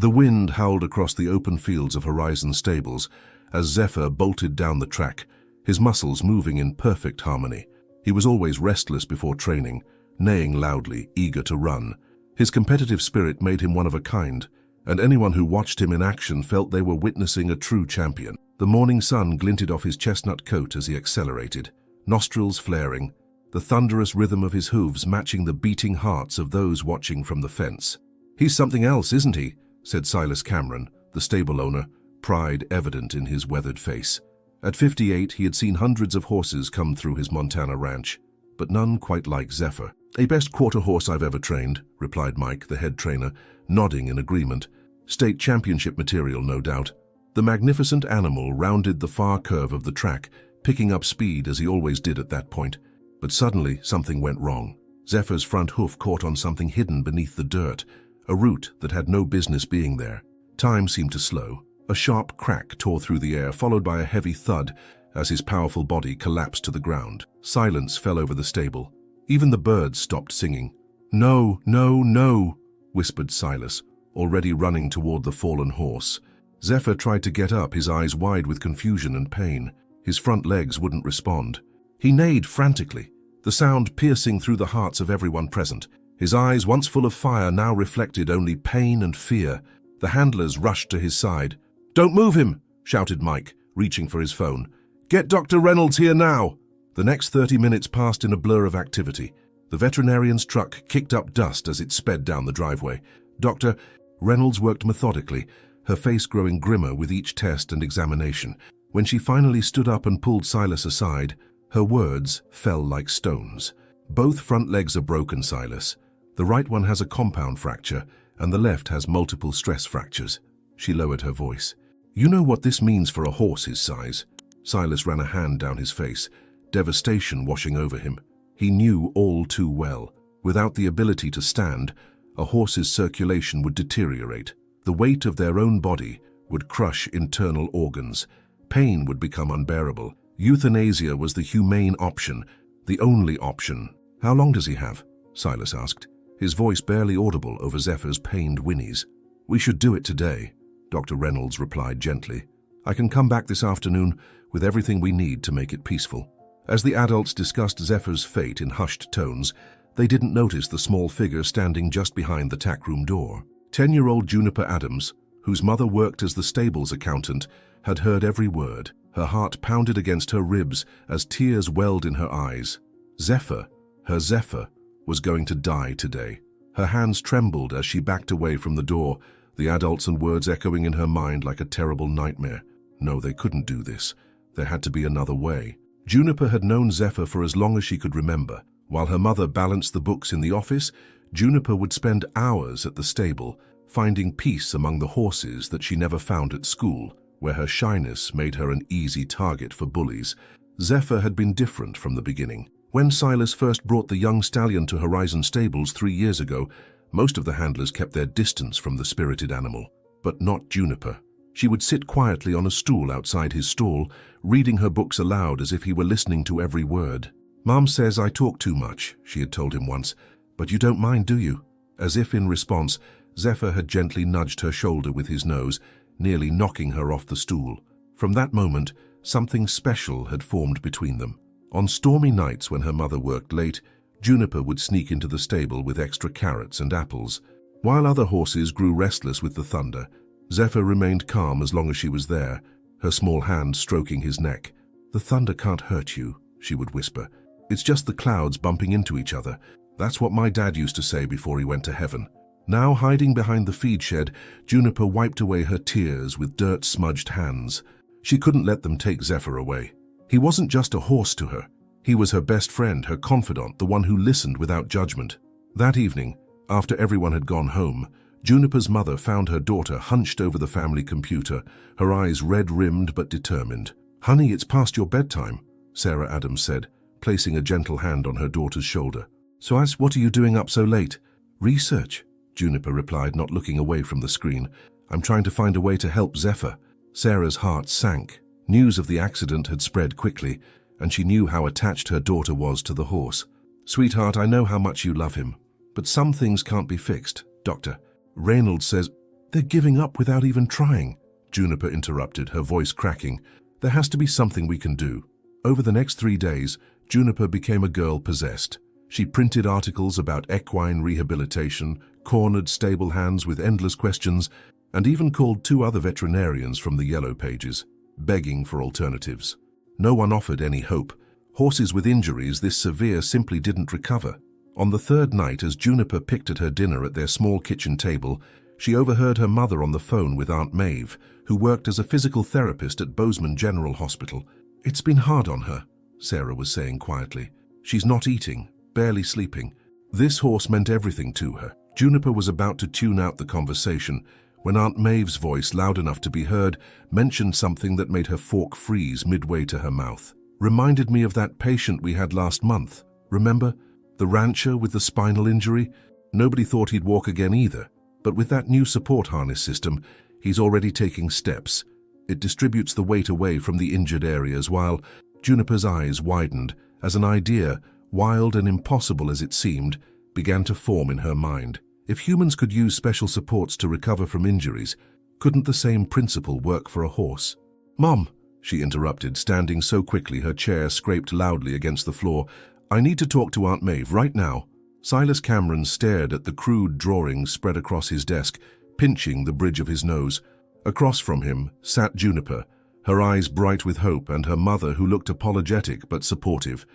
The wind howled across the open fields of Horizon stables as Zephyr bolted down the track, his muscles moving in perfect harmony. He was always restless before training, neighing loudly, eager to run. His competitive spirit made him one of a kind, and anyone who watched him in action felt they were witnessing a true champion. The morning sun glinted off his chestnut coat as he accelerated, nostrils flaring, the thunderous rhythm of his hooves matching the beating hearts of those watching from the fence. "He's something else, isn't he?" said Silas Cameron, the stable owner, pride evident in his weathered face. At 58, he had seen hundreds of horses come through his Montana ranch, but none quite like Zephyr. "A best quarter horse I've ever trained," replied Mike, the head trainer, nodding in agreement. "State championship material, no doubt." The magnificent animal rounded the far curve of the track, picking up speed as he always did at that point. But suddenly, something went wrong. Zephyr's front hoof caught on something hidden beneath the dirt, a root that had no business being there. Time seemed to slow. A sharp crack tore through the air, followed by a heavy thud as his powerful body collapsed to the ground. Silence fell over the stable. Even the birds stopped singing. "No, no, no," whispered Silas, already running toward the fallen horse. Zephyr tried to get up, his eyes wide with confusion and pain. His front legs wouldn't respond. He neighed frantically, the sound piercing through the hearts of everyone present. His eyes, once full of fire, now reflected only pain and fear. The handlers rushed to his side. "Don't move him!" shouted Mike, reaching for his phone. "Get Dr. Reynolds here now!" The next 30 minutes passed in a blur of activity. The veterinarian's truck kicked up dust as it sped down the driveway. Dr. Reynolds worked methodically, her face growing grimmer with each test and examination. When she finally stood up and pulled Silas aside, her words fell like stones. "Both front legs are broken, Silas. The right one has a compound fracture, and the left has multiple stress fractures." She lowered her voice. "You know what this means for a horse his size?" Silas ran a hand down his face, devastation washing over him. He knew all too well. Without the ability to stand, a horse's circulation would deteriorate. The weight of their own body would crush internal organs. Pain would become unbearable. Euthanasia was the humane option, the only option. "How long does he have?" Silas asked, his voice barely audible over Zephyr's pained whinnies. "We should do it today," Dr. Reynolds replied gently. "I can come back this afternoon with everything we need to make it peaceful." As the adults discussed Zephyr's fate in hushed tones, they didn't notice the small figure standing just behind the tackroom door. 10-year-old Juniper Adams, whose mother worked as the stable's accountant, had heard every word. Her heart pounded against her ribs as tears welled in her eyes. Zephyr, her Zephyr, was going to die today. Her hands trembled as she backed away from the door, the adults and words echoing in her mind like a terrible nightmare. No, they couldn't do this. There had to be another way. Juniper had known Zephyr for as long as she could remember. While her mother balanced the books in the office, Juniper would spend hours at the stable, finding peace among the horses that she never found at school, where her shyness made her an easy target for bullies. Zephyr had been different from the beginning. When Silas first brought the young stallion to Horizon Stables 3 years ago, most of the handlers kept their distance from the spirited animal. But not Juniper. She would sit quietly on a stool outside his stall, reading her books aloud as if he were listening to every word. "Mom says I talk too much," she had told him once, "but you don't mind, do you?" As if in response, Zephyr had gently nudged her shoulder with his nose, nearly knocking her off the stool. From that moment, something special had formed between them. On stormy nights when her mother worked late, Juniper would sneak into the stable with extra carrots and apples. While other horses grew restless with the thunder, Zephyr remained calm as long as she was there, her small hand stroking his neck. "The thunder can't hurt you," she would whisper. "It's just the clouds bumping into each other. That's what my dad used to say before he went to heaven." Now, hiding behind the feed shed, Juniper wiped away her tears with dirt-smudged hands. She couldn't let them take Zephyr away. He wasn't just a horse to her. He was her best friend, her confidant, the one who listened without judgment. That evening, after everyone had gone home, Juniper's mother found her daughter hunched over the family computer, her eyes red-rimmed but determined. "Honey, it's past your bedtime," Sarah Adams said, placing a gentle hand on her daughter's shoulder. "So what are you doing up so late?" "Research," Juniper replied, not looking away from the screen. "I'm trying to find a way to help Zephyr." Sarah's heart sank. News of the accident had spread quickly, and she knew how attached her daughter was to the horse. "Sweetheart, I know how much you love him, but some things can't be fixed, Doctor. Reynolds says..." They're giving up without even trying, Juniper interrupted, her voice cracking. There has to be something we can do. Over the next 3 days, Juniper became a girl possessed. She printed articles about equine rehabilitation, cornered stable hands with endless questions, and even called 2 other veterinarians from the yellow pages, begging for alternatives. No one offered any hope. Horses with injuries this severe simply didn't recover. On the 3rd night, as Juniper picked at her dinner at their small kitchen table, she overheard her mother on the phone with Aunt Maeve, who worked as a physical therapist at Bozeman General Hospital. "It's been hard on her," Sarah was saying quietly. "She's not eating, barely sleeping." This horse meant everything to her. Juniper was about to tune out the conversation when Aunt Maeve's voice, loud enough to be heard, mentioned something that made her fork freeze midway to her mouth. "Reminded me of that patient we had last month. Remember? The rancher with the spinal injury? Nobody thought he'd walk again either. But with that new support harness system, he's already taking steps. It distributes the weight away from the injured areas while..." Juniper's eyes widened as an idea, wild and impossible as it seemed, began to form in her mind. If humans could use special supports to recover from injuries, couldn't the same principle work for a horse? "Mom," she interrupted, standing so quickly her chair scraped loudly against the floor. "I need to talk to Aunt Maeve right now." Silas Cameron stared at the crude drawings spread across his desk, pinching the bridge of his nose. Across from him sat Juniper, her eyes bright with hope, and her mother, who looked apologetic but supportive.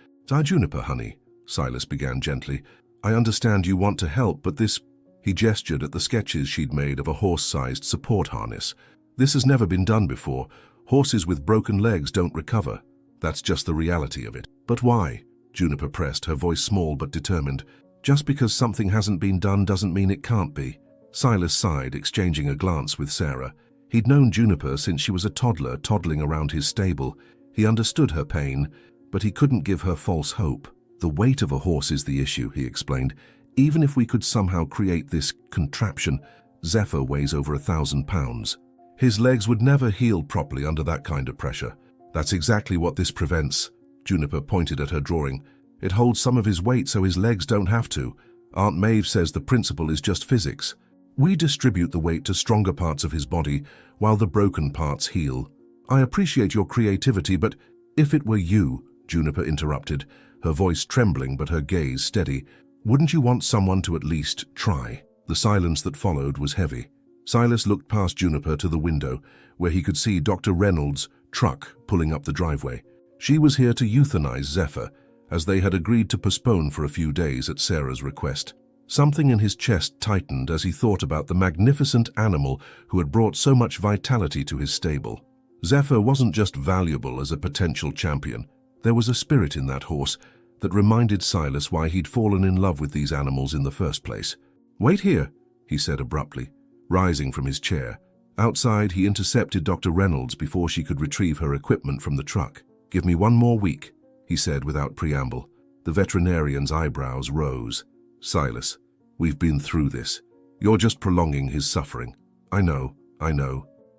Juniper, honey," Silas began gently. "I understand you want to help, but this..." He gestured at the sketches she'd made of a horse-sized support harness. "This has never been done before. Horses with broken legs don't recover. That's just the reality of it." "But why?" Juniper pressed, her voice small but determined. "Just because something hasn't been done doesn't mean it can't be." Silas sighed, exchanging a glance with Sarah. He'd known Juniper since she was a toddler toddling around his stable. He understood her pain, but he couldn't give her false hope. "The weight of a horse is the issue," he explained. "Even if we could somehow create this contraption, Zephyr weighs over 1,000 pounds. His legs would never heal properly under that kind of pressure. That's exactly what this prevents." Juniper pointed at her drawing. "It holds some of his weight so his legs don't have to. Aunt Maeve says the principle is just physics. We distribute the weight to stronger parts of his body while the broken parts heal." "I appreciate your creativity, but if it were you," Juniper interrupted, her voice trembling but her gaze steady, "wouldn't you want someone to at least try?" The silence that followed was heavy. Silas looked past Juniper to the window, where he could see Dr. Reynolds' truck pulling up the driveway. She was here to euthanize Zephyr, as they had agreed to postpone for a few days at Sarah's request. Something in his chest tightened as he thought about the magnificent animal who had brought so much vitality to his stable. Zephyr wasn't just valuable as a potential champion. There was a spirit in that horse that reminded Silas why he'd fallen in love with these animals in the first place. "Wait here," he said abruptly, rising from his chair. Outside, he intercepted Dr. Reynolds before she could retrieve her equipment from the truck. "Give me 1 more week," he said without preamble. The veterinarian's eyebrows rose. "Silas, we've been through this. You're just prolonging his suffering." I know.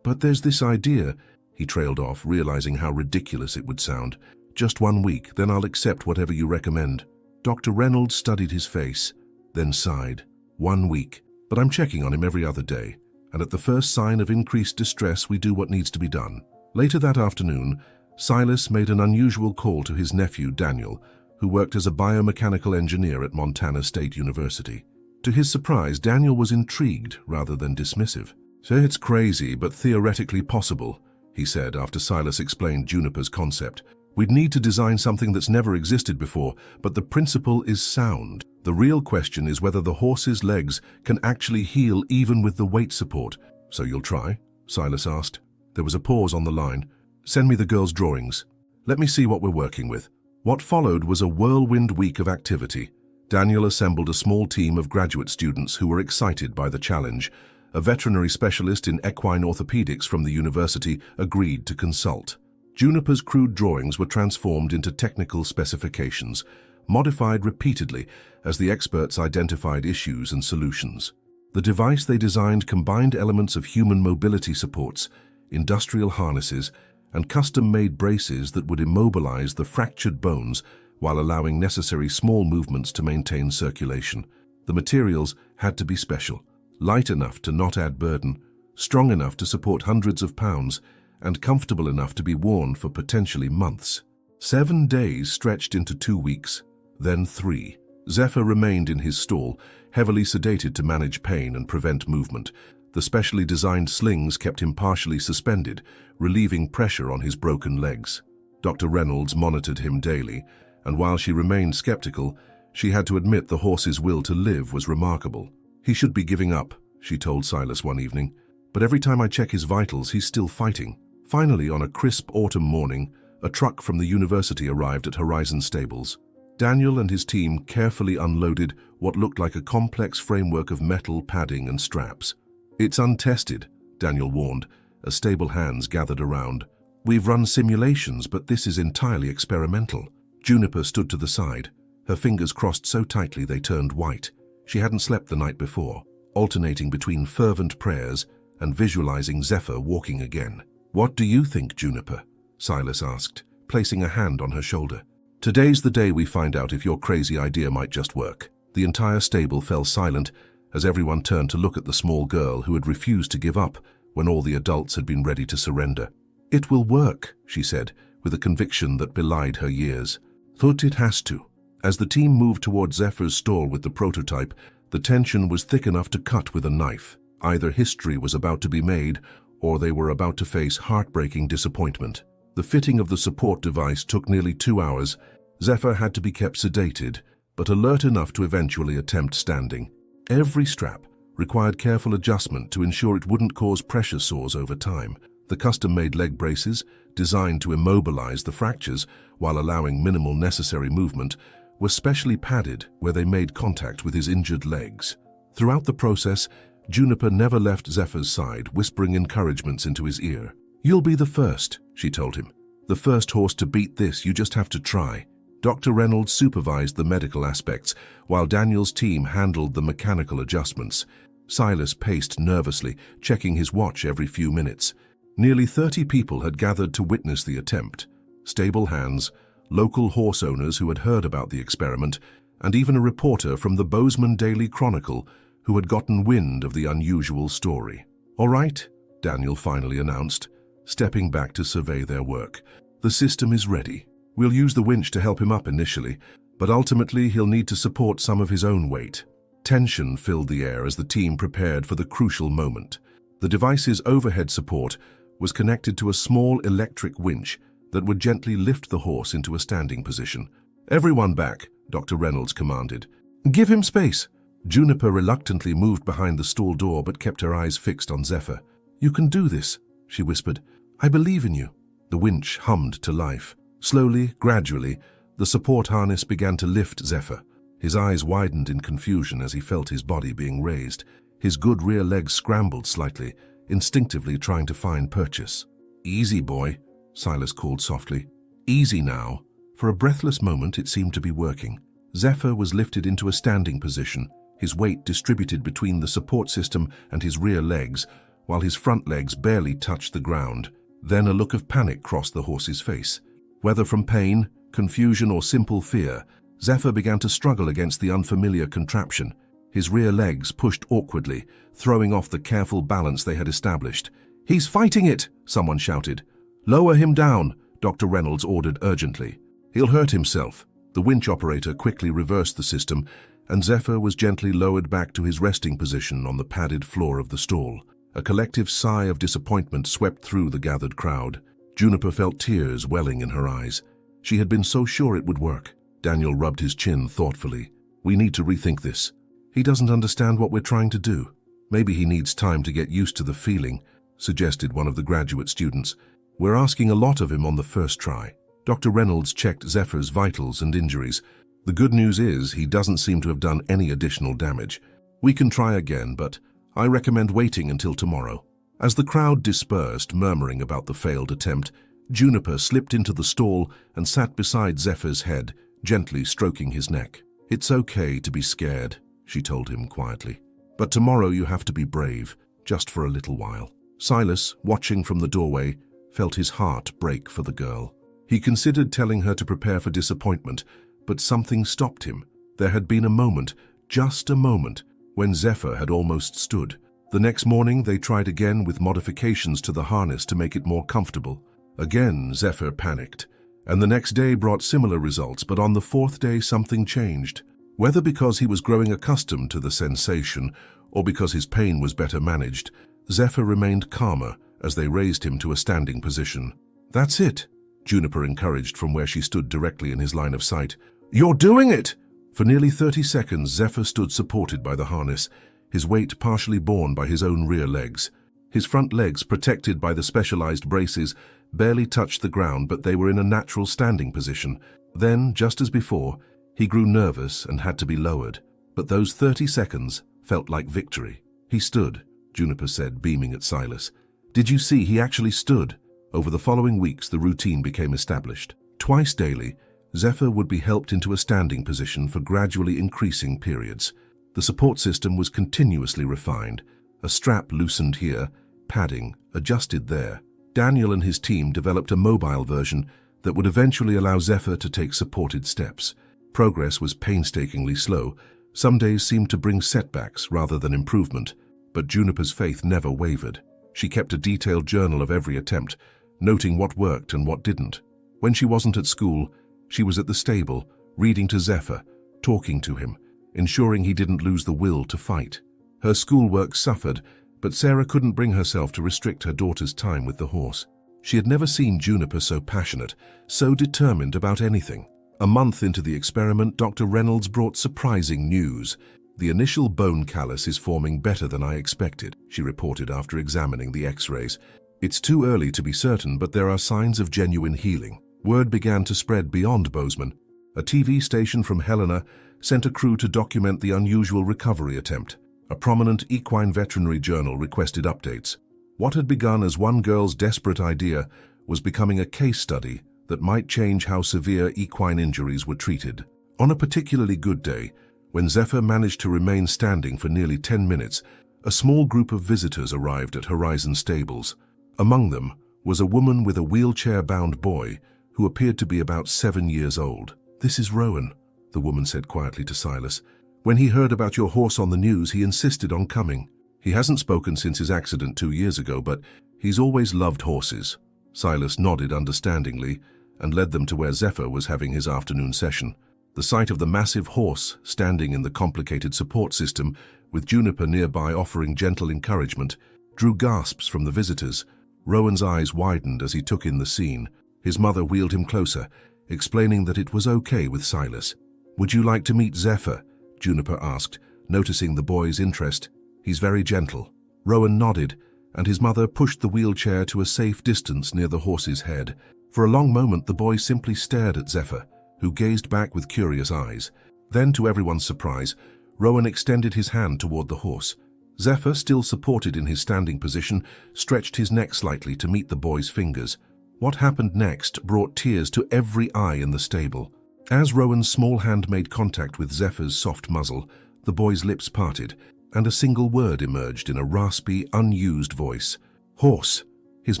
But there's this idea," he trailed off, realizing how ridiculous it would sound. "Just 1 week, then I'll accept whatever you recommend." Dr. Reynolds studied his face, then sighed. 1 week. But I'm checking on him every other day, and at the first sign of increased distress, we do what needs to be done." Later that afternoon, Silas made an unusual call to his nephew, Daniel, who worked as a biomechanical engineer at Montana State University. To his surprise, Daniel was intrigued rather than dismissive. "So it's crazy, but theoretically possible," he said after Silas explained Juniper's concept. "We'd need to design something that's never existed before, but the principle is sound. The real question is whether the horse's legs can actually heal even with the weight support." "So you'll try?" Silas asked. There was a pause on the line. "Send me the girls' drawings. Let me see what we're working with." What followed was a whirlwind week of activity. Daniel assembled a small team of graduate students who were excited by the challenge. A veterinary specialist in equine orthopedics from the university agreed to consult. Juniper's crude drawings were transformed into technical specifications, modified repeatedly as the experts identified issues and solutions. The device they designed combined elements of human mobility supports, industrial harnesses, and custom-made braces that would immobilize the fractured bones while allowing necessary small movements to maintain circulation. The materials had to be special, light enough to not add burden, strong enough to support hundreds of pounds, and comfortable enough to be worn for potentially months. 7 days stretched into 2 weeks, then 3. Zephyr remained in his stall, heavily sedated to manage pain and prevent movement. The specially designed slings kept him partially suspended, relieving pressure on his broken legs. Dr. Reynolds monitored him daily, and while she remained skeptical, she had to admit the horse's will to live was remarkable. "He should be giving up," she told Silas one evening, "but every time I check his vitals, he's still fighting." Finally, on a crisp autumn morning, a truck from the university arrived at Horizon Stables. Daniel and his team carefully unloaded what looked like a complex framework of metal padding and straps. "It's untested," Daniel warned, as stable hands gathered around. "We've run simulations, but this is entirely experimental." Juniper stood to the side, her fingers crossed so tightly they turned white. She hadn't slept the night before, alternating between fervent prayers and visualizing Zephyr walking again. "What do you think, Juniper?" Silas asked, placing a hand on her shoulder. "Today's the day we find out if your crazy idea might just work." The entire stable fell silent as everyone turned to look at the small girl who had refused to give up when all the adults had been ready to surrender. "It will work," she said, with a conviction that belied her years. "Thought it has to." As the team moved toward Zephyr's stall with the prototype, the tension was thick enough to cut with a knife. Either history was about to be made, or they were about to face heartbreaking disappointment. The fitting of the support device took nearly 2 hours. Zephyr had to be kept sedated, but alert enough to eventually attempt standing. Every strap required careful adjustment to ensure it wouldn't cause pressure sores over time. The custom-made leg braces, designed to immobilize the fractures while allowing minimal necessary movement, were specially padded where they made contact with his injured legs. Throughout the process, Juniper never left Zephyr's side, whispering encouragements into his ear. "You'll be the first," she told him. "The first horse to beat this, you just have to try." Dr. Reynolds supervised the medical aspects, while Daniel's team handled the mechanical adjustments. Silas paced nervously, checking his watch every few minutes. Nearly 30 people had gathered to witness the attempt. Stable hands, local horse owners who had heard about the experiment, and even a reporter from the Bozeman Daily Chronicle who had gotten wind of the unusual story. "All right," Daniel finally announced, stepping back to survey their work. "The system is ready. We'll use the winch to help him up initially, but ultimately he'll need to support some of his own weight." Tension filled the air as the team prepared for the crucial moment. The device's overhead support was connected to a small electric winch that would gently lift the horse into a standing position. "Everyone back," Dr. Reynolds commanded. "Give him space." Juniper reluctantly moved behind the stall door but kept her eyes fixed on Zephyr. "You can do this," she whispered. "I believe in you." The winch hummed to life. Slowly, gradually, the support harness began to lift Zephyr. His eyes widened in confusion as he felt his body being raised. His good rear legs scrambled slightly, instinctively trying to find purchase. "Easy, boy," Silas called softly. "Easy now." For a breathless moment, it seemed to be working. Zephyr was lifted into a standing position, his weight distributed between the support system and his rear legs, while his front legs barely touched the ground. Then a look of panic crossed the horse's face. Whether from pain, confusion, or simple fear, Zephyr began to struggle against the unfamiliar contraption. His rear legs pushed awkwardly, throwing off the careful balance they had established. "He's fighting it!" someone shouted. "Lower him down," Dr. Reynolds ordered urgently. "He'll hurt himself." The winch operator quickly reversed the system, and Zephyr was gently lowered back to his resting position on the padded floor of the stall. A collective sigh of disappointment swept through the gathered crowd. Juniper felt tears welling in her eyes. She had been so sure it would work. Daniel rubbed his chin thoughtfully. "We need to rethink this. He doesn't understand what we're trying to do. Maybe he needs time to get used to the feeling," suggested one of the graduate students. "We're asking a lot of him on the first try." Dr. Reynolds checked Zephyr's vitals and injuries. "The good news is he doesn't seem to have done any additional damage. We can try again, but I recommend waiting until tomorrow." As the crowd dispersed, murmuring about the failed attempt, Juniper slipped into the stall and sat beside Zephyr's head, gently stroking his neck. "It's okay to be scared," she told him quietly. "But tomorrow you have to be brave, just for a little while." Silas, watching from the doorway, felt his heart break for the girl. He considered telling her to prepare for disappointment, but something stopped him. There had been a moment, just a moment, when Zephyr had almost stood. The next morning, they tried again with modifications to the harness to make it more comfortable. Again, Zephyr panicked, and the next day brought similar results, but on the fourth day something changed. Whether because he was growing accustomed to the sensation or because his pain was better managed, Zephyr remained calmer as they raised him to a standing position. "That's it," Juniper encouraged from where she stood directly in his line of sight. "You're doing it!" For nearly 30 seconds, Zephyr stood supported by the harness, his weight partially borne by his own rear legs. His front legs, protected by the specialized braces, barely touched the ground, but they were in a natural standing position. Then, just as before, he grew nervous and had to be lowered. But those 30 seconds felt like victory. "He stood," Juniper said, beaming at Silas. "Did you see? He actually stood." Over the following weeks, the routine became established. Twice daily, Zephyr would be helped into a standing position for gradually increasing periods. The support system was continuously refined. A strap loosened here, padding adjusted there. Daniel and his team developed a mobile version that would eventually allow Zephyr to take supported steps. Progress was painstakingly slow. Some days seemed to bring setbacks rather than improvement, but Juniper's faith never wavered. She kept a detailed journal of every attempt, noting what worked and what didn't. When she wasn't at school, she was at the stable, reading to Zephyr, talking to him, ensuring he didn't lose the will to fight. Her schoolwork suffered, but Sarah couldn't bring herself to restrict her daughter's time with the horse. She had never seen Juniper so passionate, so determined about anything. A month into the experiment, Dr. Reynolds brought surprising news. "The initial bone callus is forming better than I expected," she reported after examining the X-rays. "It's too early to be certain, but there are signs of genuine healing." Word began to spread beyond Bozeman. A TV station from Helena sent a crew to document the unusual recovery attempt. A prominent equine veterinary journal requested updates. What had begun as one girl's desperate idea was becoming a case study that might change how severe equine injuries were treated. On a particularly good day, when Zephyr managed to remain standing for nearly 10 minutes, a small group of visitors arrived at Horizon Stables. Among them was a woman with a wheelchair-bound boy who appeared to be about 7 years old. "This is Rowan," the woman said quietly to Silas. "When he heard about your horse on the news, he insisted on coming. He hasn't spoken since his accident 2 years ago, but he's always loved horses." Silas nodded understandingly and led them to where Zephyr was having his afternoon session. The sight of the massive horse standing in the complicated support system, with Juniper nearby offering gentle encouragement, drew gasps from the visitors. Rowan's eyes widened as he took in the scene. His mother wheeled him closer, explaining that it was okay with Silas. "Would you like to meet Zephyr?" Juniper asked, noticing the boy's interest. "He's very gentle." Rowan nodded, and his mother pushed the wheelchair to a safe distance near the horse's head. For a long moment, the boy simply stared at Zephyr, who gazed back with curious eyes. Then, to everyone's surprise, Rowan extended his hand toward the horse. Zephyr, still supported in his standing position, stretched his neck slightly to meet the boy's fingers. What happened next brought tears to every eye in the stable. As Rowan's small hand made contact with Zephyr's soft muzzle, the boy's lips parted, and a single word emerged in a raspy, unused voice. "Horse," his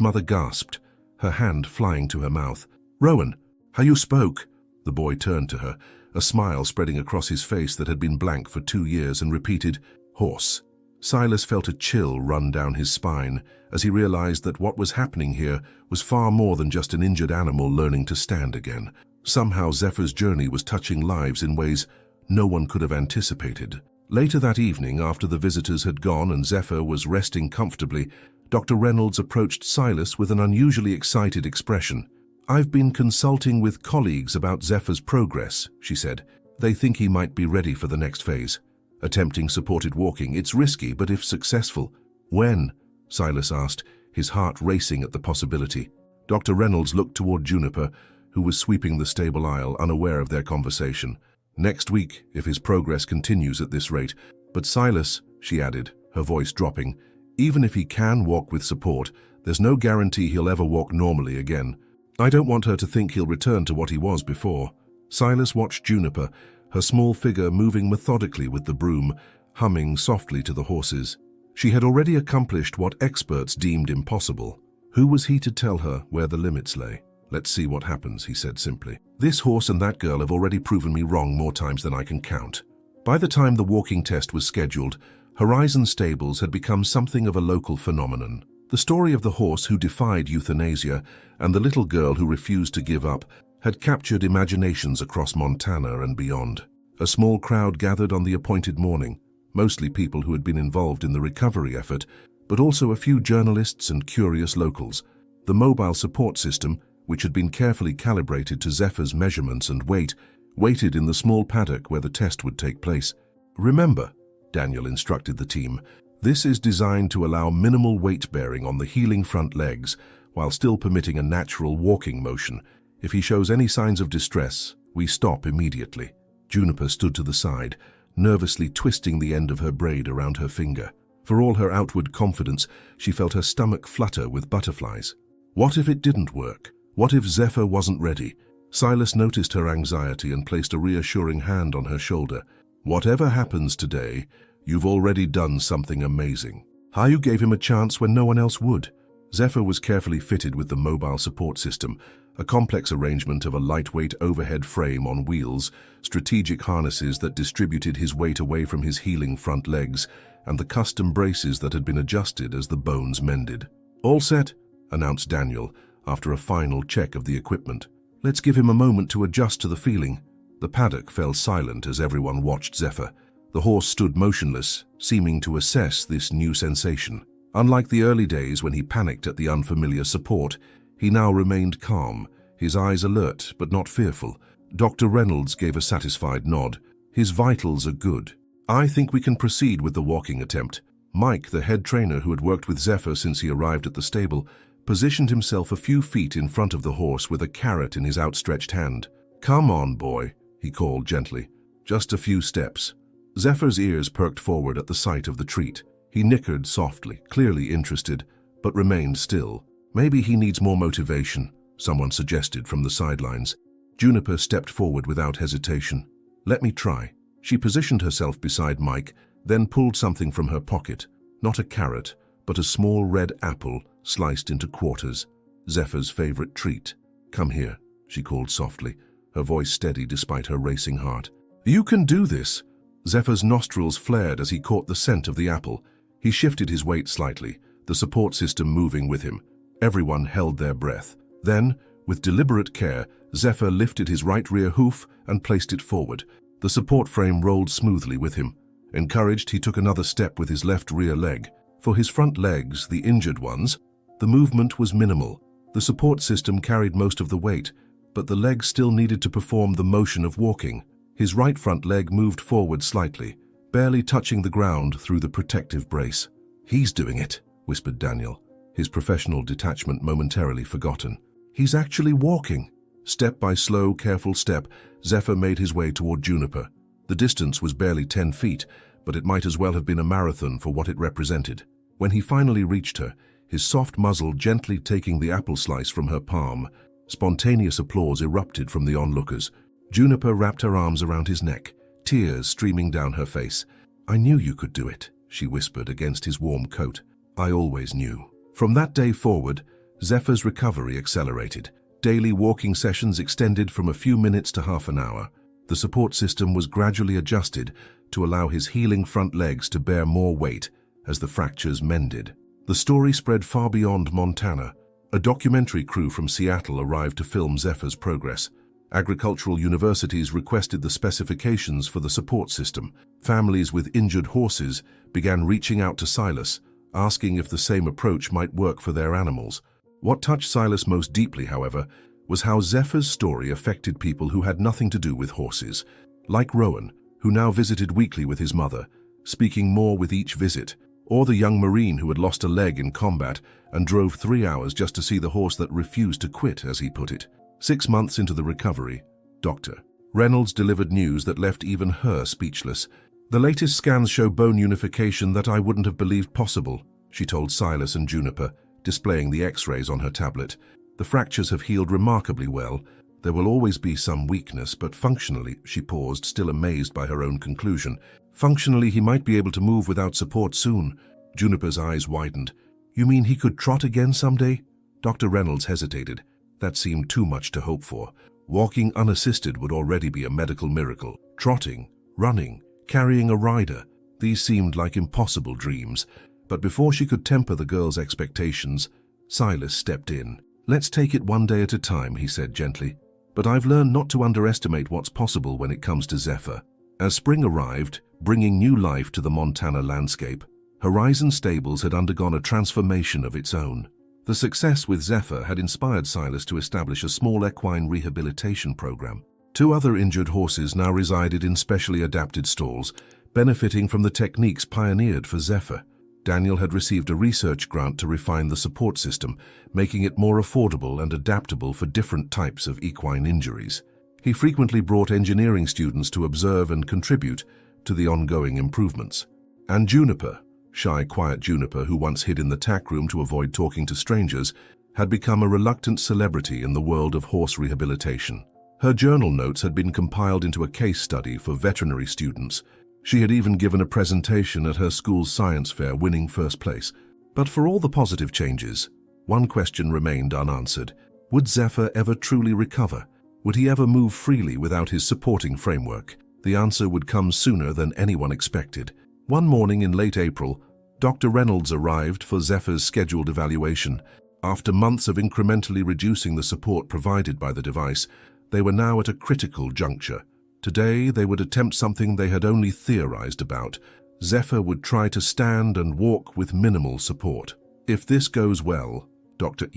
mother gasped, her hand flying to her mouth. "Rowan, how you spoke." The boy turned to her, a smile spreading across his face that had been blank for 2 years, and repeated, "Horse." Silas felt a chill run down his spine as he realized that what was happening here was far more than just an injured animal learning to stand again. Somehow Zephyr's journey was touching lives in ways no one could have anticipated. Later that evening, after the visitors had gone and Zephyr was resting comfortably, Dr. Reynolds approached Silas with an unusually excited expression. "I've been consulting with colleagues about Zephyr's progress," she said. "They think he might be ready for the next phase. Attempting supported walking, it's risky, but if successful." "When?" Silas asked, his heart racing at the possibility. Dr. Reynolds looked toward Juniper, who was sweeping the stable aisle, unaware of their conversation. "Next week, if his progress continues at this rate. But Silas," she added, her voice dropping, "even if he can walk with support, there's no guarantee he'll ever walk normally again. I don't want her to think he'll return to what he was before." Silas watched Juniper, her small figure moving methodically with the broom, humming softly to the horses. She had already accomplished what experts deemed impossible. Who was he to tell her where the limits lay? "Let's see what happens," he said simply. "This horse and that girl have already proven me wrong more times than I can count." By the time the walking test was scheduled, Horizon Stables had become something of a local phenomenon. The story of the horse who defied euthanasia and the little girl who refused to give up had captured imaginations across Montana and beyond. A small crowd gathered on the appointed morning, mostly people who had been involved in the recovery effort, but also a few journalists and curious locals. The mobile support system, which had been carefully calibrated to Zephyr's measurements and weight, waited in the small paddock where the test would take place. "Remember," Daniel instructed the team, "this is designed to allow minimal weight bearing on the healing front legs while still permitting a natural walking motion. If he shows any signs of distress, we stop immediately." Juniper stood to the side, nervously twisting the end of her braid around her finger. For all her outward confidence, she felt her stomach flutter with butterflies. What if it didn't work? What if Zephyr wasn't ready? Silas noticed her anxiety and placed a reassuring hand on her shoulder. "Whatever happens today, you've already done something amazing." You gave him a chance when no one else would. Zephyr was carefully fitted with the mobile support system, a complex arrangement of a lightweight overhead frame on wheels, strategic harnesses that distributed his weight away from his healing front legs, and the custom braces that had been adjusted as the bones mended. "All set," announced Daniel, after a final check of the equipment. "Let's give him a moment to adjust to the feeling." The paddock fell silent as everyone watched Zephyr. The horse stood motionless, seeming to assess this new sensation. Unlike the early days when he panicked at the unfamiliar support, he now remained calm, his eyes alert but not fearful. Dr. Reynolds gave a satisfied nod. "His vitals are good. I think we can proceed with the walking attempt." Mike, the head trainer who had worked with Zephyr since he arrived at the stable, positioned himself a few feet in front of the horse with a carrot in his outstretched hand. "Come on, boy," he called gently. "Just a few steps." Zephyr's ears perked forward at the sight of the treat. He nickered softly, clearly interested, but remained still. "Maybe he needs more motivation," someone suggested from the sidelines. Juniper stepped forward without hesitation. "Let me try." She positioned herself beside Mike, then pulled something from her pocket. Not a carrot, but a small red apple sliced into quarters. Zephyr's favorite treat. "Come here," she called softly, her voice steady despite her racing heart. "You can do this." Zephyr's nostrils flared as he caught the scent of the apple. He shifted his weight slightly, the support system moving with him. Everyone held their breath. Then, with deliberate care, Zephyr lifted his right rear hoof and placed it forward. The support frame rolled smoothly with him. Encouraged, he took another step with his left rear leg. For his front legs, the injured ones, the movement was minimal. The support system carried most of the weight, but the legs still needed to perform the motion of walking. His right front leg moved forward slightly, barely touching the ground through the protective brace. "He's doing it," whispered Daniel, his professional detachment momentarily forgotten. "He's actually walking." Step by slow, careful step, Zephyr made his way toward Juniper. The distance was barely 10 feet, but it might as well have been a marathon for what it represented. When he finally reached her, his soft muzzle gently taking the apple slice from her palm, spontaneous applause erupted from the onlookers. Juniper wrapped her arms around his neck, tears streaming down her face. "I knew you could do it," she whispered against his warm coat. "I always knew." From that day forward, Zephyr's recovery accelerated. Daily walking sessions extended from a few minutes to half an hour. The support system was gradually adjusted to allow his healing front legs to bear more weight as the fractures mended. The story spread far beyond Montana. A documentary crew from Seattle arrived to film Zephyr's progress. Agricultural universities requested the specifications for the support system. Families with injured horses began reaching out to Silas, asking if the same approach might work for their animals. What touched Silas most deeply, however, was how Zephyr's story affected people who had nothing to do with horses, like Rowan, who now visited weekly with his mother, speaking more with each visit, or the young Marine who had lost a leg in combat and drove 3 hours just to see the horse that refused to quit, as he put it. 6 months into the recovery, Dr. Reynolds delivered news that left even her speechless. "The latest scans show bone unification that I wouldn't have believed possible," she told Silas and Juniper, displaying the x-rays on her tablet. "The fractures have healed remarkably well. There will always be some weakness, but functionally," she paused, still amazed by her own conclusion. "Functionally, he might be able to move without support soon." Juniper's eyes widened. "You mean he could trot again someday?" Dr. Reynolds hesitated. That seemed too much to hope for. Walking unassisted would already be a medical miracle. Trotting, running, carrying a rider, These seemed like impossible dreams, but before she could temper the girl's expectations, Silas stepped in. "Let's take it one day at a time," he said gently. "But I've learned not to underestimate what's possible when it comes to Zephyr." As spring arrived, bringing new life to the Montana landscape, Horizon Stables had undergone a transformation of its own. The success with Zephyr had inspired Silas to establish a small equine rehabilitation program. 2 other injured horses now resided in specially adapted stalls, benefiting from the techniques pioneered for Zephyr. Daniel had received a research grant to refine the support system, making it more affordable and adaptable for different types of equine injuries. He frequently brought engineering students to observe and contribute to the ongoing improvements. And Juniper, shy, quiet Juniper, who once hid in the tack room to avoid talking to strangers, had become a reluctant celebrity in the world of horse rehabilitation. Her journal notes had been compiled into a case study for veterinary students. She had even given a presentation at her school's science fair, winning first place. But for all the positive changes, one question remained unanswered. Would Zephyr ever truly recover? Would he ever move freely without his supporting framework? The answer would come sooner than anyone expected. One morning in late April, Dr. Reynolds arrived for Zephyr's scheduled evaluation. After months of incrementally reducing the support provided by the device, they were now at a critical juncture. Today, they would attempt something they had only theorized about. Zephyr would try to stand and walk with minimal support. "If this goes well," Dr.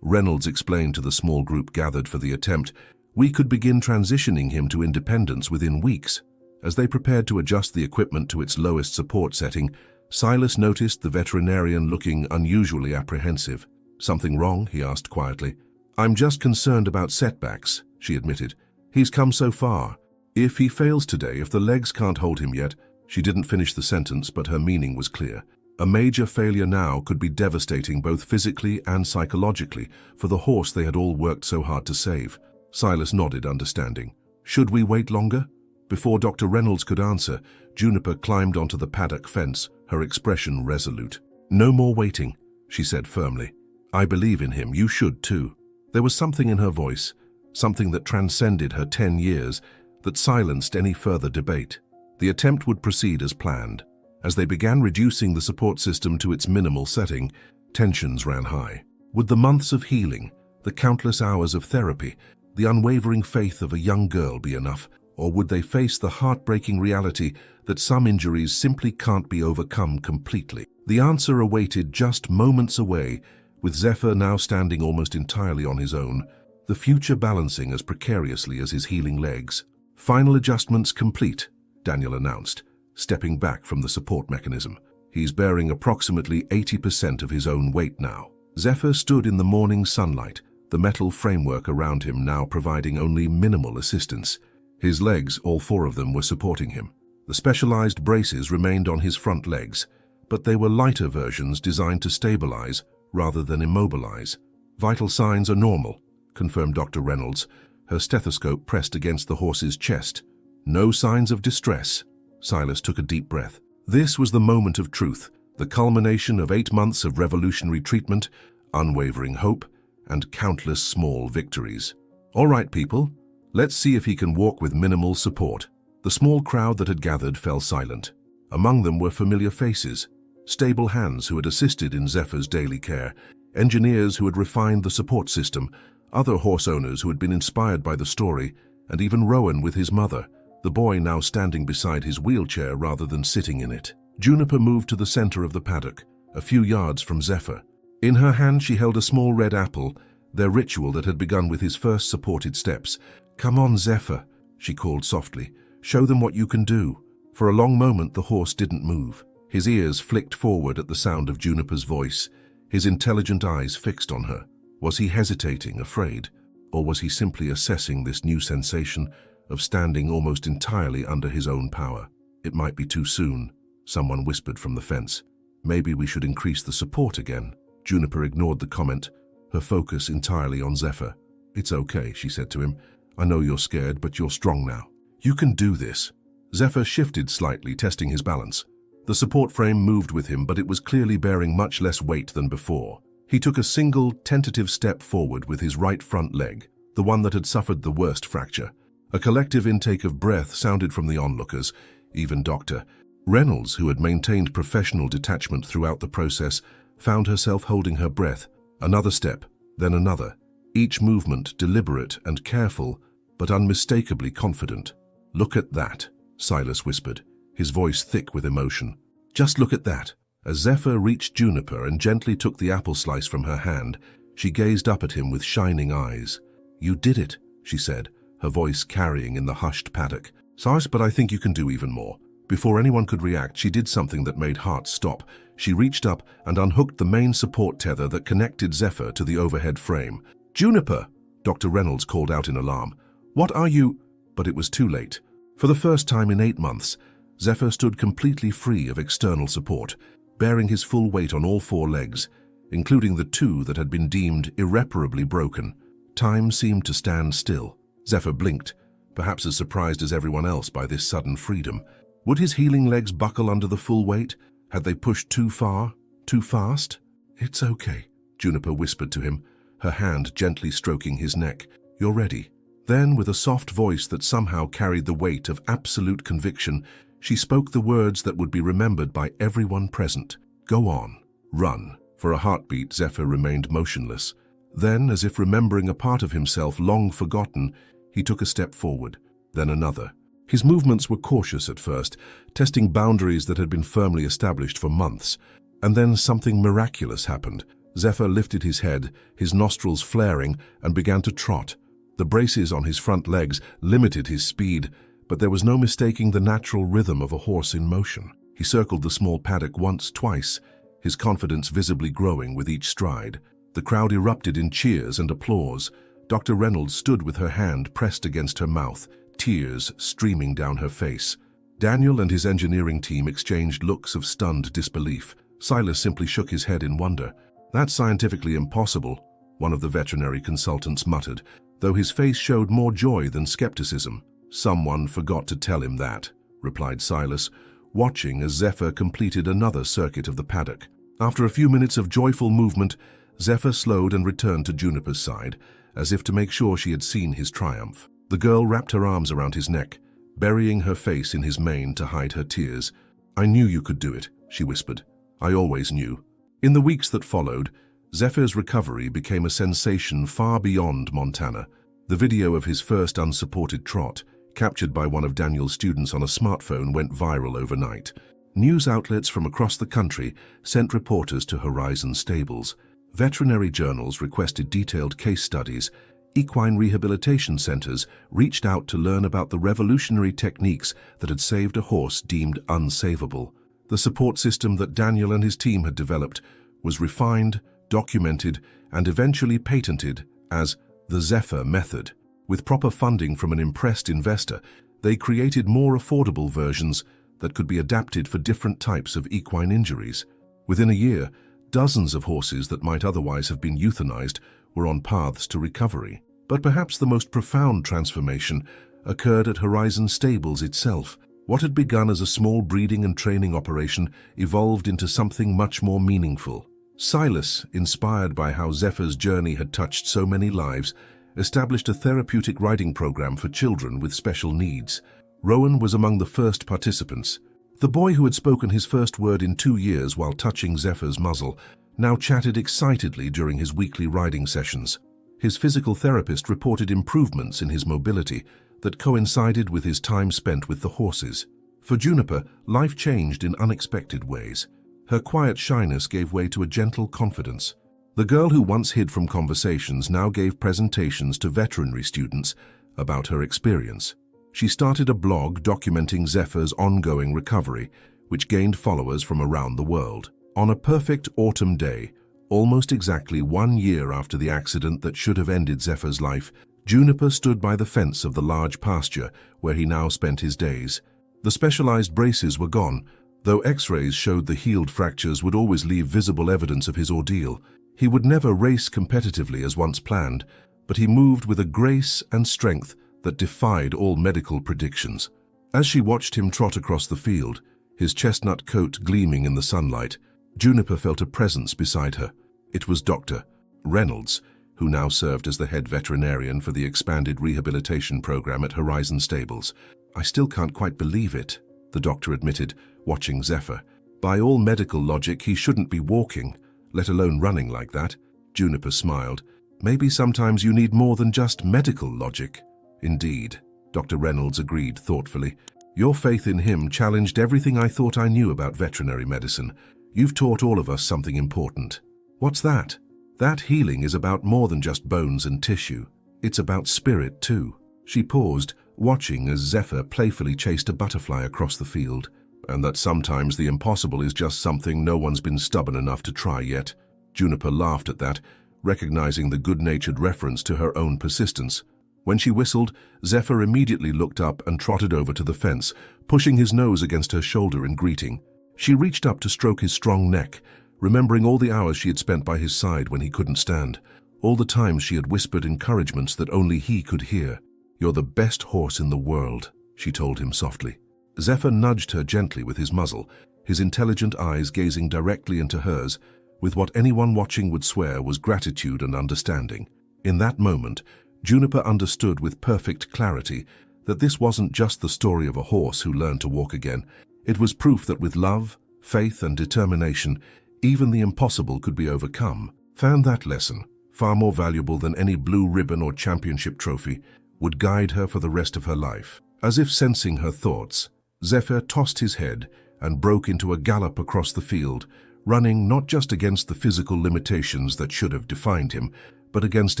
Reynolds explained to the small group gathered for the attempt, "we could begin transitioning him to independence within weeks." As they prepared to adjust the equipment to its lowest support setting, Silas noticed the veterinarian looking unusually apprehensive. "Something wrong?" he asked quietly. "I'm just concerned about setbacks," she admitted. "He's come so far. If he fails today, if the legs can't hold him yet..." She didn't finish the sentence, but her meaning was clear. A major failure now could be devastating both physically and psychologically for the horse they had all worked so hard to save. Silas nodded, understanding. "Should we wait longer?" Before Dr. Reynolds could answer, Juniper climbed onto the paddock fence, her expression resolute. "No more waiting," she said firmly. "I believe in him. You should too." There was something in her voice, something that transcended her 10 years, that silenced any further debate. The attempt would proceed as planned. As they began reducing the support system to its minimal setting, tensions ran high. Would the months of healing, the countless hours of therapy, the unwavering faith of a young girl be enough, or would they face the heartbreaking reality that some injuries simply can't be overcome completely? The answer awaited just moments away, with Zephyr now standing almost entirely on his own, the future balancing as precariously as his healing legs. "Final adjustments complete," Daniel announced, stepping back from the support mechanism. "He's bearing approximately 80% of his own weight now." Zephyr stood in the morning sunlight, the metal framework around him now providing only minimal assistance. His legs, all 4 of them, were supporting him. The specialized braces remained on his front legs, but they were lighter versions designed to stabilize rather than immobilize. "Vital signs are normal," confirmed Dr. Reynolds, her stethoscope pressed against the horse's chest. "No signs of distress." Silas took a deep breath. This was the moment of truth, the culmination of 8 months of revolutionary treatment, unwavering hope, and countless small victories. "All right, people, let's see if he can walk with minimal support." The small crowd that had gathered fell silent. Among them were familiar faces, stable hands who had assisted in Zephyr's daily care, engineers who had refined the support system, other horse owners who had been inspired by the story, and even Rowan with his mother, the boy now standing beside his wheelchair rather than sitting in it. Juniper moved to the center of the paddock, a few yards from Zephyr. In her hand she held a small red apple, their ritual that had begun with his first supported steps. "Come on, Zephyr," she called softly. "Show them what you can do." For a long moment the horse didn't move. His ears flicked forward at the sound of Juniper's voice, his intelligent eyes fixed on her. Was he hesitating, afraid? Or was he simply assessing this new sensation of standing almost entirely under his own power? "It might be too soon," someone whispered from the fence. "Maybe we should increase the support again." Juniper ignored the comment, her focus entirely on Zephyr. "It's okay," she said to him. "I know you're scared, but you're strong now. You can do this." Zephyr shifted slightly, testing his balance. The support frame moved with him, but it was clearly bearing much less weight than before. He took a single, tentative step forward with his right front leg, the one that had suffered the worst fracture. A collective intake of breath sounded from the onlookers, even Dr. Reynolds, who had maintained professional detachment throughout the process, found herself holding her breath. Another step, then another, each movement deliberate and careful, but unmistakably confident. "Look at that," Silas whispered, his voice thick with emotion. "Just look at that." As Zephyr reached Juniper and gently took the apple slice from her hand, she gazed up at him with shining eyes. "You did it," she said, her voice carrying in the hushed paddock. "Silas, but I think you can do even more." Before anyone could react, she did something that made hearts stop. She reached up and unhooked the main support tether that connected Zephyr to the overhead frame. "Juniper!" Dr. Reynolds called out in alarm. "What are you—" But it was too late. For the first time in 8 months, Zephyr stood completely free of external support, bearing his full weight on all 4 legs, including the 2 that had been deemed irreparably broken. Time seemed to stand still. Zephyr blinked, perhaps as surprised as everyone else by this sudden freedom. Would his healing legs buckle under the full weight? Had they pushed too far? Too fast? "It's okay," Juniper whispered to him, her hand gently stroking his neck. "You're ready." Then, with a soft voice that somehow carried the weight of absolute conviction, she spoke the words that would be remembered by everyone present. "Go on. Run." For a heartbeat, Zephyr remained motionless. Then, as if remembering a part of himself long forgotten, he took a step forward, then another. His movements were cautious at first, testing boundaries that had been firmly established for months. And then something miraculous happened. Zephyr lifted his head, his nostrils flaring, and began to trot. The braces on his front legs limited his speed, but there was no mistaking the natural rhythm of a horse in motion. He circled the small paddock once, twice, his confidence visibly growing with each stride. The crowd erupted in cheers and applause. Dr. Reynolds stood with her hand pressed against her mouth, tears streaming down her face. Daniel and his engineering team exchanged looks of stunned disbelief. Silas simply shook his head in wonder. "That's scientifically impossible," one of the veterinary consultants muttered, though his face showed more joy than skepticism. "Someone forgot to tell him that," replied Silas, watching as Zephyr completed another circuit of the paddock. After a few minutes of joyful movement, Zephyr slowed and returned to Juniper's side, as if to make sure she had seen his triumph. The girl wrapped her arms around his neck, burying her face in his mane to hide her tears. "I knew you could do it," she whispered. "I always knew." In the weeks that followed, Zephyr's recovery became a sensation far beyond Montana. The video of his first unsupported trot, captured by one of Daniel's students on a smartphone, went viral overnight. News outlets from across the country sent reporters to Horizon stables. Veterinary journals requested detailed case studies. Equine rehabilitation centers reached out to learn about the revolutionary techniques that had saved a horse deemed unsavable. The support system that Daniel and his team had developed was refined, documented, and eventually patented as the Zephyr method. With proper funding from an impressed investor, they created more affordable versions that could be adapted for different types of equine injuries. Within a year, dozens of horses that might otherwise have been euthanized were on paths to recovery. But perhaps the most profound transformation occurred at Horizon Stables itself. What had begun as a small breeding and training operation evolved into something much more meaningful. Silas, inspired by how Zephyr's journey had touched so many lives, established a therapeutic riding program for children with special needs. Rowan was among the first participants. The boy who had spoken his first word in 2 years while touching Zephyr's muzzle now chatted excitedly during his weekly riding sessions. His physical therapist reported improvements in his mobility that coincided with his time spent with the horses. For Juniper, life changed in unexpected ways. Her quiet shyness gave way to a gentle confidence. The girl who once hid from conversations now gave presentations to veterinary students about her experience. She started a blog documenting Zephyr's ongoing recovery, which gained followers from around the world. On a perfect autumn day, almost exactly 1 year after the accident that should have ended Zephyr's life, Juniper stood by the fence of the large pasture where he now spent his days. The specialized braces were gone, though X-rays showed the healed fractures would always leave visible evidence of his ordeal. He would never race competitively as once planned, but he moved with a grace and strength that defied all medical predictions. As she watched him trot across the field, his chestnut coat gleaming in the sunlight, Juniper felt a presence beside her. It was Dr. Reynolds, who now served as the head veterinarian for the expanded rehabilitation program at Horizon Stables. "I still can't quite believe it," the doctor admitted, watching Zephyr. By all medical logic, he shouldn't be walking, let alone running like that. Juniper smiled. Maybe sometimes you need more than just medical logic. Indeed, Dr. Reynolds agreed thoughtfully. Your faith in him challenged everything I thought I knew about veterinary medicine. You've taught all of us something important. What's that? That healing is about more than just bones and tissue. It's about spirit too. She paused, watching as Zephyr playfully chased a butterfly across the field. And that sometimes the impossible is just something no one's been stubborn enough to try yet. Juniper laughed at that, recognizing the good-natured reference to her own persistence. When she whistled, Zephyr immediately looked up and trotted over to the fence, pushing his nose against her shoulder in greeting. She reached up to stroke his strong neck, remembering all the hours she had spent by his side when he couldn't stand, all the times she had whispered encouragements that only he could hear. "You're the best horse in the world," she told him softly. Zephyr nudged her gently with his muzzle, his intelligent eyes gazing directly into hers, with what anyone watching would swear was gratitude and understanding. In that moment, Juniper understood with perfect clarity that this wasn't just the story of a horse who learned to walk again. It was proof that with love, faith, and determination, even the impossible could be overcome. Found that lesson, far more valuable than any blue ribbon or championship trophy, would guide her for the rest of her life. As if sensing her thoughts, Zephyr tossed his head and broke into a gallop across the field, running not just against the physical limitations that should have defined him, but against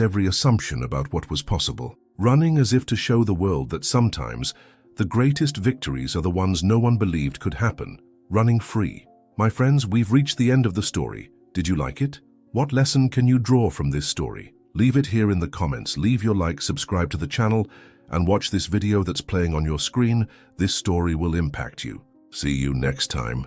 every assumption about what was possible. Running as if to show the world that sometimes the greatest victories are the ones no one believed could happen. Running free. My friends, we've reached the end of the story. Did you like it? What lesson can you draw from this story? Leave it here in the comments. Leave your like, subscribe to the channel, and watch this video that's playing on your screen. This story will impact you. See you next time.